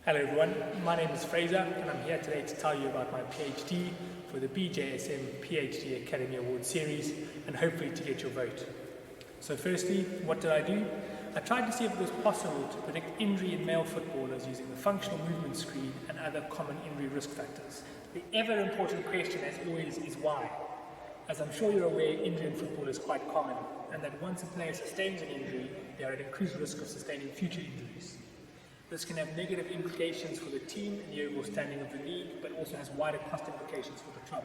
Hello everyone, my name is Fraser and I'm here today to tell you about my PhD for the BJSM PhD Academy Award Series and hopefully to get your vote. So firstly, what did I do? I tried to see if it was possible to predict injury in male footballers using the functional movement screen and other common injury risk factors. The ever important question as always is why? As I'm sure you're aware, injury in football is quite common and that once a player sustains an injury, they are at increased risk of sustaining future injuries. This can have negative implications for the team and the overall standing of the league, but also has wider cost implications for the club.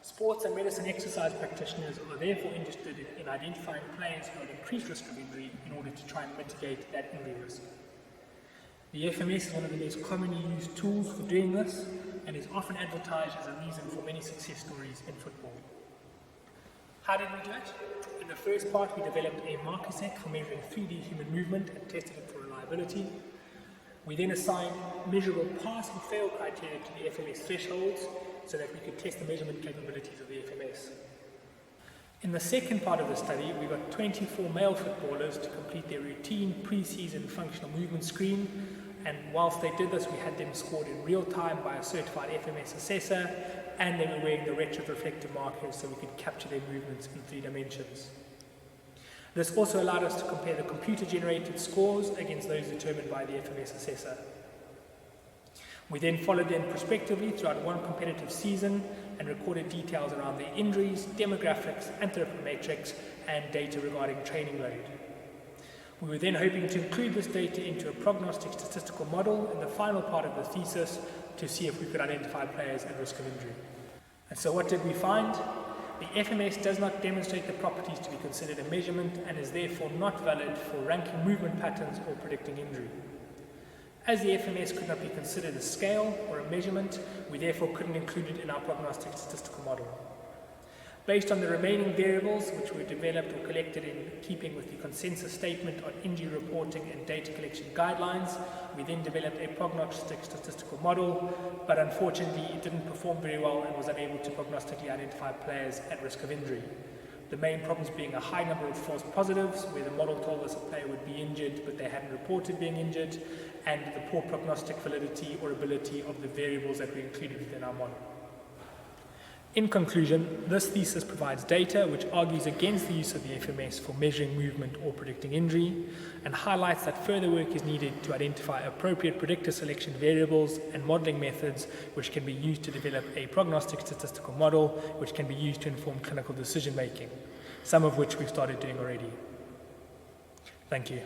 Sports and medicine exercise practitioners are therefore interested in identifying players who are at increased risk of injury in order to try and mitigate that injury risk. The FMS is one of the most commonly used tools for doing this and is often advertised as a reason for many success stories in football. How did we do it? In the first part, we developed a marker set for measuring 3D human movement and tested it for reliability. We then assigned measurable pass and fail criteria to the FMS thresholds so that we could test the measurement capabilities of the FMS. In the second part of the study, we got 24 male footballers to complete their routine pre-season functional movement screen, and whilst they did this, we had them scored in real time by a certified FMS assessor, and they were wearing the retroreflective markers so we could capture their movements in 3 dimensions. This also allowed us to compare the computer-generated scores against those determined by the FMS assessor. We then followed them prospectively throughout one competitive season and recorded details around their injuries, demographics, anthropometrics, and data regarding training load. We were then hoping to include this data into a prognostic statistical model in the final part of the thesis to see if we could identify players at risk of injury. And so what did we find? The FMS does not demonstrate the properties to be considered a measurement and is therefore not valid for ranking movement patterns or predicting injury. As the FMS could not be considered a scale or a measurement, we therefore couldn't include it in our prognostic statistical model. Based on the remaining variables which were developed or collected in keeping with the consensus statement on injury reporting and data collection guidelines, we then developed a prognostic statistical model, but unfortunately it didn't perform very well and was unable to prognostically identify players at risk of injury. The main problems being a high number of false positives, where the model told us a player would be injured but they hadn't reported being injured, and the poor prognostic validity or ability of the variables that we included within our model. In conclusion, this thesis provides data which argues against the use of the FMS for measuring movement or predicting injury, and highlights that further work is needed to identify appropriate predictor selection variables and modeling methods which can be used to develop a prognostic statistical model which can be used to inform clinical decision making, some of which we've started doing already. Thank you.